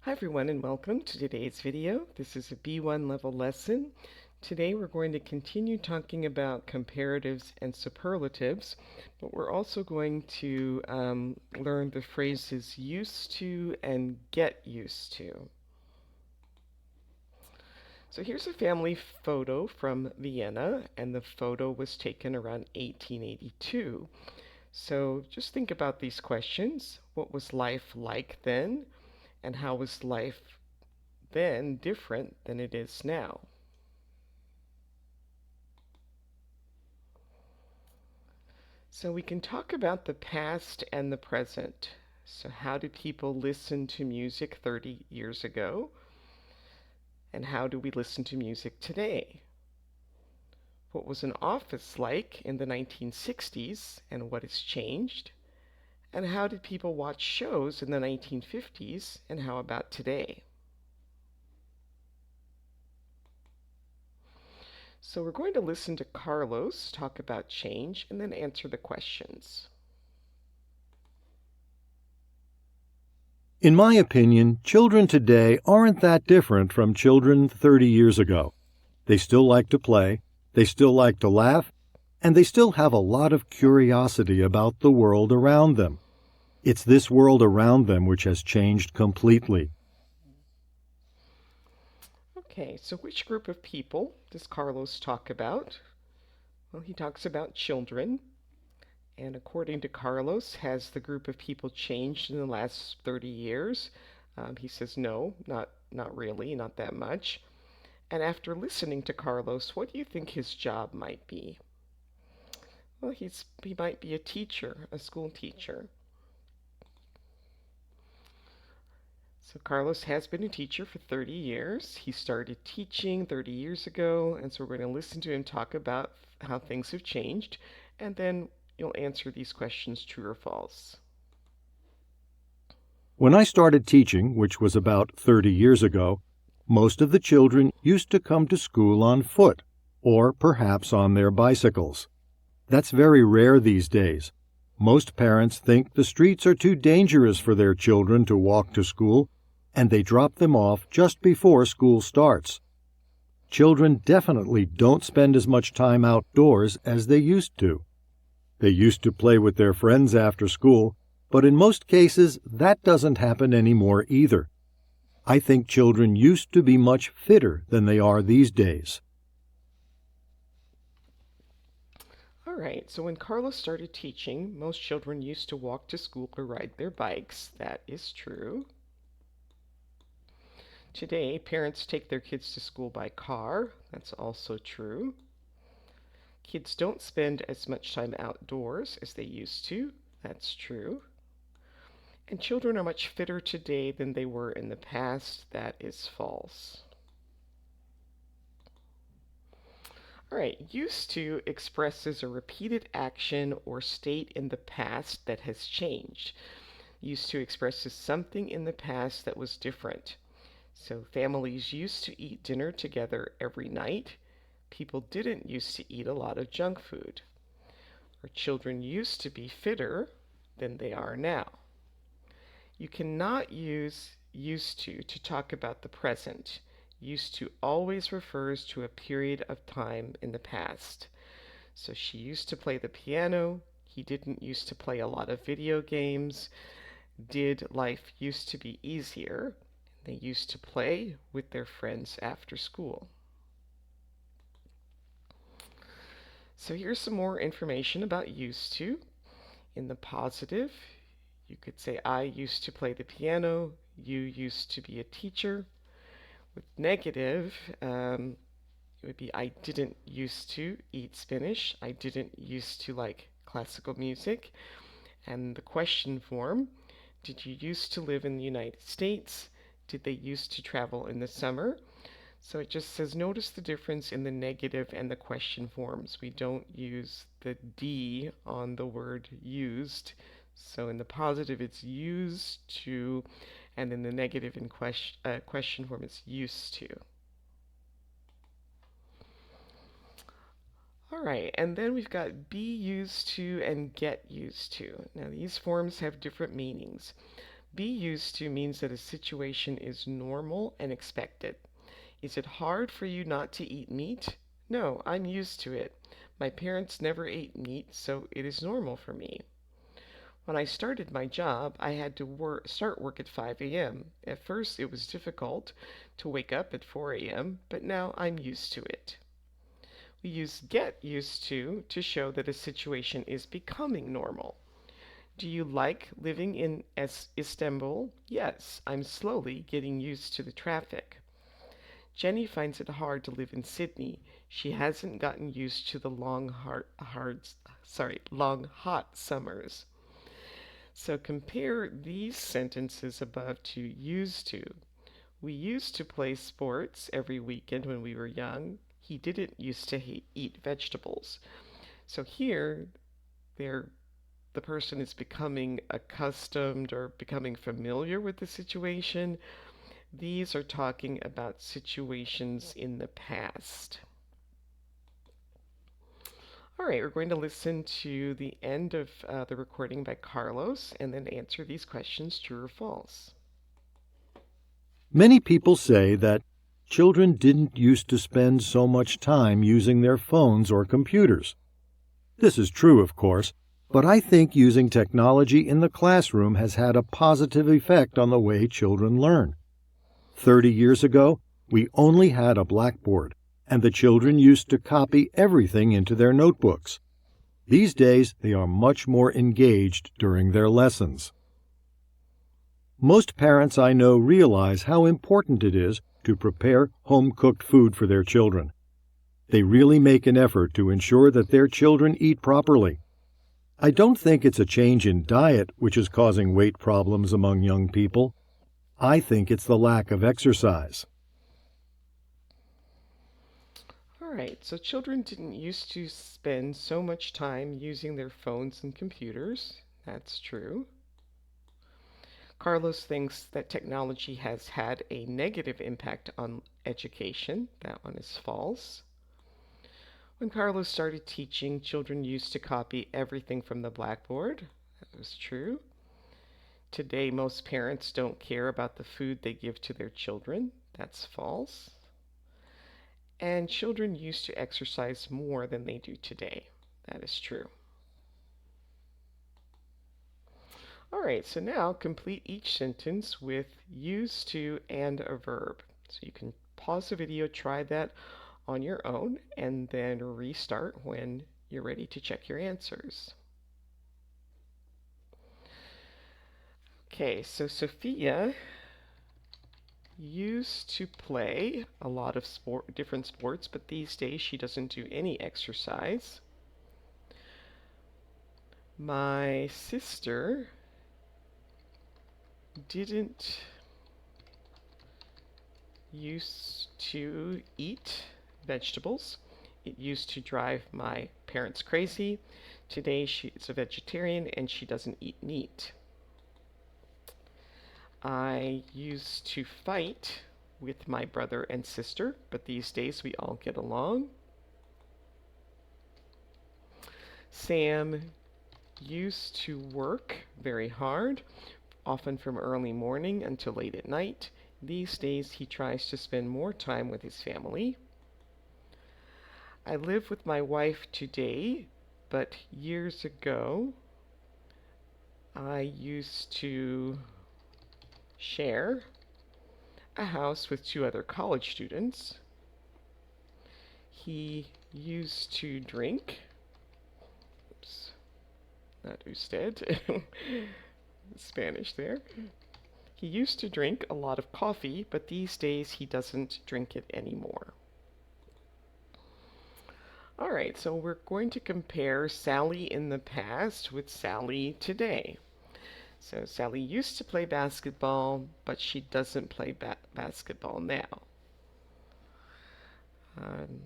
Hi everyone and welcome to today's video. This is a B1 level lesson. Today we're going to continue talking about comparatives and superlatives, but we're also going to learn the phrases used to and get used to. So here's a family photo from Vienna, and the photo was taken around 1882. So just think about these questions. What was life like then? And how was life then different than it is now? So we can talk about the past and the present. So how did people listen to music 30 years ago? And how do we listen to music today? What was an office like in the 1960s and what has changed? And how did people watch shows in the 1950s and how about today? So we're going to listen to Carlos talk about change and then answer the questions. In my opinion, children today aren't that different from children 30 years ago. They still like to play, they still like to laugh, and they still have a lot of curiosity about the world around them. It's this world around them which has changed completely. Okay, so which group of people does Carlos talk about? Well, he talks about children. And according to Carlos, has the group of people changed in the last 30 years? He says no, not really, not that much. And after listening to Carlos, what do you think his job might be? Well, he might be a teacher, a school teacher. So Carlos has been a teacher for 30 years. He started teaching 30 years ago, and so we're going to listen to him talk about how things have changed, and then you'll answer these questions true or false. When I started teaching, which was about 30 years ago, most of the children used to come to school on foot, or perhaps on their bicycles. That's very rare these days. Most parents think the streets are too dangerous for their children to walk to school, and they drop them off just before school starts. Children definitely don't spend as much time outdoors as they used to. They used to play with their friends after school, but in most cases that doesn't happen anymore either. I think children used to be much fitter than they are these days. All right, so when Carlos started teaching, most children used to walk to school or ride their bikes. That is true. Today, parents take their kids to school by car. That's also true. Kids don't spend as much time outdoors as they used to. That's true. And children are much fitter today than they were in the past. That is false. All right, used to expresses a repeated action or state in the past that has changed. Used to expresses something in the past that was different. So families used to eat dinner together every night. People didn't used to eat a lot of junk food. Or children used to be fitter than they are now. You cannot use used to talk about the present. Used to always refers to a period of time in the past. So she used to play the piano. He didn't used to play a lot of video games. Did life used to be easier? They used to play with their friends after school. So here's some more information about used to. In the positive, you could say, I used to play the piano. You used to be a teacher. With negative, it would be, I didn't used to eat spinach. I didn't used to like classical music. And the question form, did you used to live in the United States? Did they used to travel in the summer? So it just says, notice the difference in the negative and the question forms. We don't use the D on the word used. So in the positive, it's used to, and in the negative in question form, it's used to. All right, and then we've got be used to and get used to. Now these forms have different meanings. Be used to means that a situation is normal and expected. Is it hard for you not to eat meat? No, I'm used to it. My parents never ate meat, so it is normal for me. When I started my job, I had to start work at 5 a.m. At first, it was difficult to wake up at 4 a.m., but now I'm used to it. We use get used to show that a situation is becoming normal. Do you like living in Istanbul? Yes, I'm slowly getting used to the traffic. Jenny finds it hard to live in Sydney. She hasn't gotten used to the long hot summers. So compare these sentences above to used to. We used to play sports every weekend when we were young. He didn't used to eat vegetables. So here, they're the person is becoming accustomed or becoming familiar with the situation. These are talking about situations in the past. All right, we're going to listen to the end of the recording by Carlos and then answer these questions true or false. Many people say that children didn't used to spend so much time using their phones or computers. This is true, of course, but I think using technology in the classroom has had a positive effect on the way children learn. 30 years ago, we only had a blackboard, and the children used to copy everything into their notebooks. These days, they are much more engaged during their lessons. Most parents I know realize how important it is to prepare home-cooked food for their children. They really make an effort to ensure that their children eat properly. I don't think it's a change in diet which is causing weight problems among young people. I think it's the lack of exercise. All right, so children didn't used to spend so much time using their phones and computers. That's true. Carlos thinks that technology has had a negative impact on education. That one is false. When Carlos started teaching, children used to copy everything from the blackboard. That was true. Today, most parents don't care about the food they give to their children. That's false. And children used to exercise more than they do today. That is true. All right, so now complete each sentence with used to and a verb. So you can pause the video, try that on your own, and then restart when you're ready to check your answers. Okay, so Sophia used to play a lot of different sports, but these days she doesn't do any exercise. My sister didn't used to eat vegetables. It used to drive my parents crazy. Today she's a vegetarian and she doesn't eat meat. I used to fight with my brother and sister, but these days we all get along. Sam used to work very hard, often from early morning until late at night. These days he tries to spend more time with his family. I live with my wife today, but years ago I used to share a house with two other college students. He used to drink, oops, not usted, Spanish there. He used to drink a lot of coffee, but these days he doesn't drink it anymore. All right, so we're going to compare Sally in the past with Sally today. So Sally used to play basketball, but she doesn't play basketball now. Um,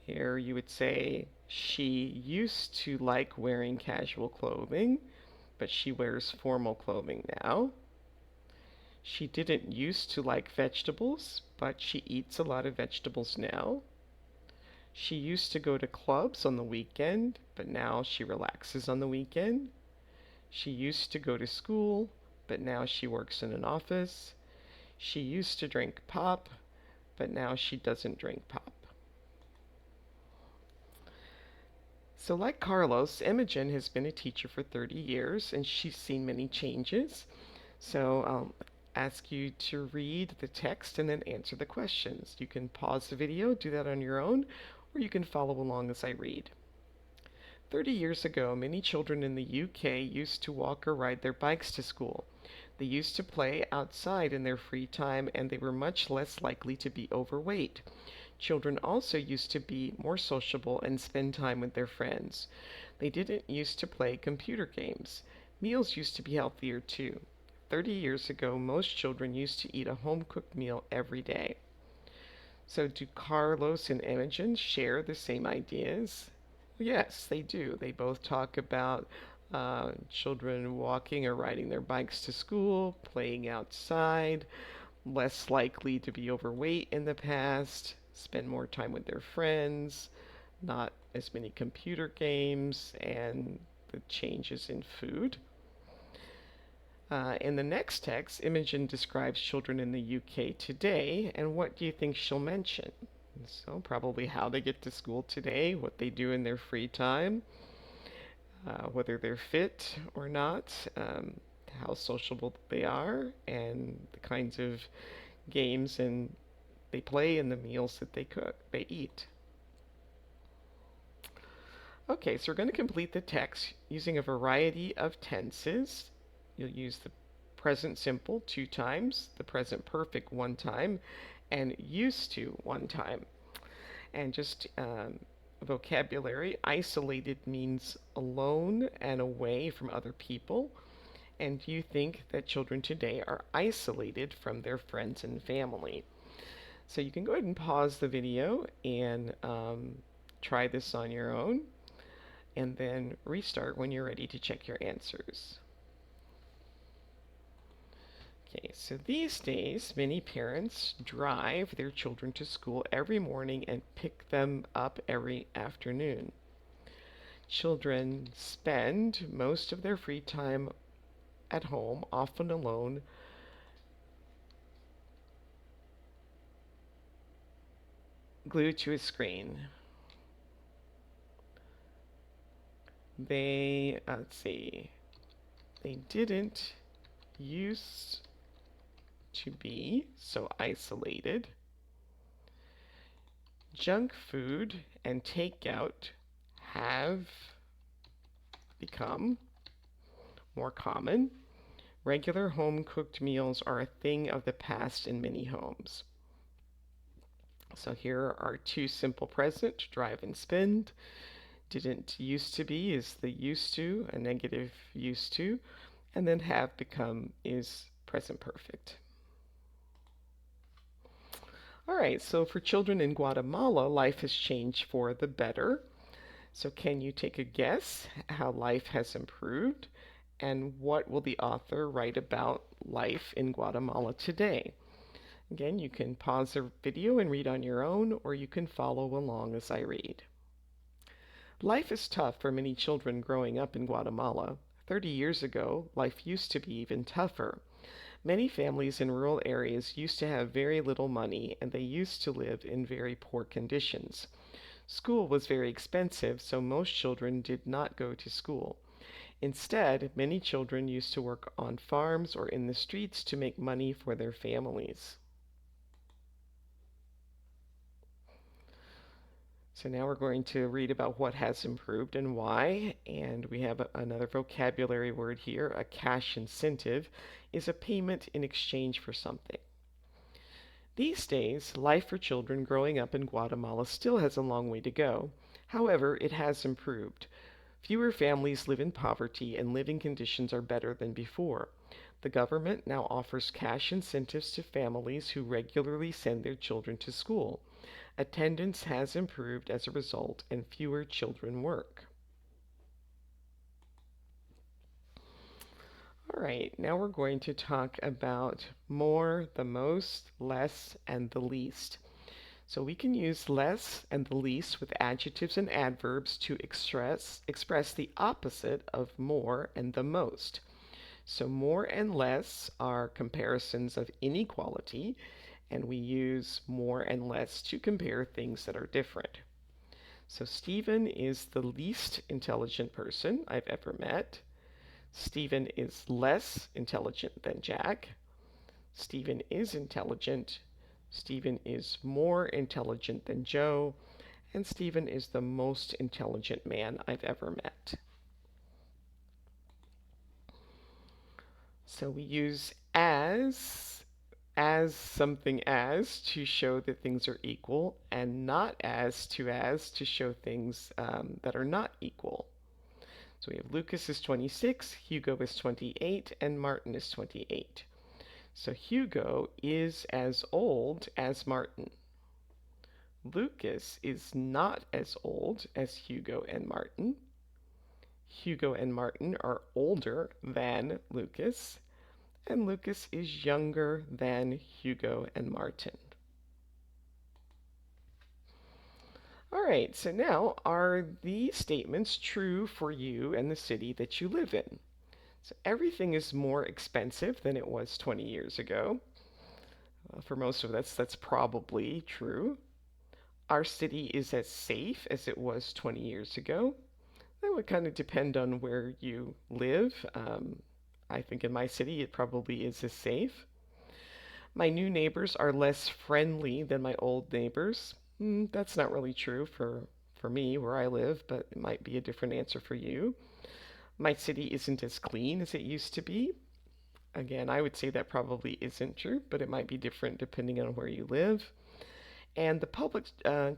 Here you would say she used to like wearing casual clothing, but she wears formal clothing now. She didn't used to like vegetables, but she eats a lot of vegetables now. She used to go to clubs on the weekend, but now she relaxes on the weekend. She used to go to school, but now she works in an office. She used to drink pop, but now she doesn't drink pop. So, like Carlos, Imogen has been a teacher for 30 years and she's seen many changes. So, I'll ask you to read the text and then answer the questions. You can pause the video, do that on your own, or you can follow along as I read. 30 years ago, many children in the UK used to walk or ride their bikes to school. They used to play outside in their free time and they were much less likely to be overweight. Children also used to be more sociable and spend time with their friends. They didn't used to play computer games. Meals used to be healthier too. 30 years ago, most children used to eat a home cooked meal every day. So, do Carlos and Imogen share the same ideas? Yes, they do. They both talk about children walking or riding their bikes to school, playing outside, less likely to be overweight in the past, spend more time with their friends, not as many computer games, and the changes in food. In the next text, Imogen describes children in the UK today, and what do you think she'll mention? So, probably how they get to school today, what they do in their free time, whether they're fit or not, how sociable they are, and the kinds of games and they play and the meals that they eat. Okay, so we're going to complete the text using a variety of tenses. You'll use the present simple 2 times, the present perfect 1 time, and used to 1 time. And just vocabulary, isolated means alone and away from other people. And do you think that children today are isolated from their friends and family? So you can go ahead and pause the video and try this on your own, and then restart when you're ready to check your answers. Okay, so these days, many parents drive their children to school every morning and pick them up every afternoon. Children spend most of their free time at home, often alone, glued to a screen. Let's see, they didn't used to be so isolated. Junk food and takeout have become more common. Regular home cooked meals are a thing of the past in many homes. So here are 2 simple present, drive and spend. Didn't used to be is the used to, a negative used to, and then have become is present perfect. All right, so for children in Guatemala, life has changed for the better. So can you take a guess how life has improved? And what will the author write about life in Guatemala today? Again, you can pause the video and read on your own, or you can follow along as I read. Life is tough for many children growing up in Guatemala. 30 years ago, life used to be even tougher. Many families in rural areas used to have very little money and they used to live in very poor conditions. School was very expensive, so most children did not go to school. Instead, many children used to work on farms or in the streets to make money for their families. So now we're going to read about what has improved and why, and we have another vocabulary word here. A cash incentive is a payment in exchange for something. These days, life for children growing up in Guatemala still has a long way to go. However, it has improved. Fewer families live in poverty and living conditions are better than before. The government now offers cash incentives to families who regularly send their children to school. Attendance has improved as a result, and fewer children work. All right, now we're going to talk about more, the most, less, and the least. So we can use less and the least with adjectives and adverbs to express the opposite of more and the most. So more and less are comparisons of inequality, and we use more and less to compare things that are different. So Stephen is the least intelligent person I've ever met. Stephen is less intelligent than Jack. Stephen is intelligent. Stephen is more intelligent than Joe. And Stephen is the most intelligent man I've ever met. So we use as something as to show that things are equal, and not as to show things that are not equal. So we have Lucas is 26, Hugo is 28, and Martin is 28. So Hugo is as old as Martin. Lucas is not as old as Hugo and Martin. Hugo and Martin are older than Lucas, and Lucas is younger than Hugo and Martin. All right, so now are these statements true for you and the city that you live in? So everything is more expensive than it was 20 years ago. For most of us, that's probably true. Our city is as safe as it was 20 years ago. That would kind of depend on where you live. I think in my city it probably is as safe. My new neighbors are less friendly than my old neighbors. That's not really true for me where I live, but it might be a different answer for you. My city isn't as clean as it used to be. Again, I would say that probably isn't true, but it might be different depending on where you live. And the public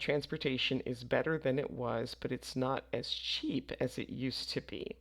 transportation is better than it was, but it's not as cheap as it used to be.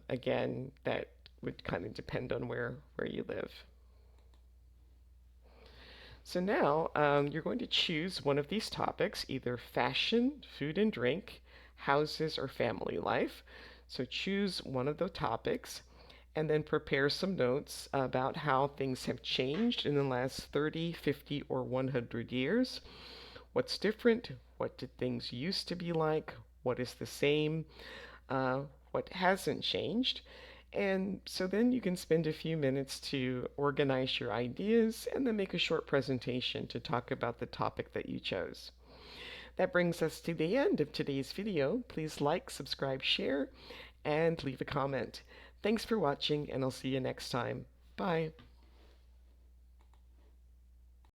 Again, that would kind of depend on where you live. So now you're going to choose one of these topics, either fashion, food and drink, houses, or family life. So choose one of the topics and then prepare some notes about how things have changed in the last 30, 50, or 100 years. What's different? What did things used to be like? What is the same? What hasn't changed? And so then you can spend a few minutes to organize your ideas and then make a short presentation to talk about the topic that you chose. That brings us to the end of today's video. Please like, subscribe, share, and leave a comment. Thanks for watching, and I'll see you next time. Bye.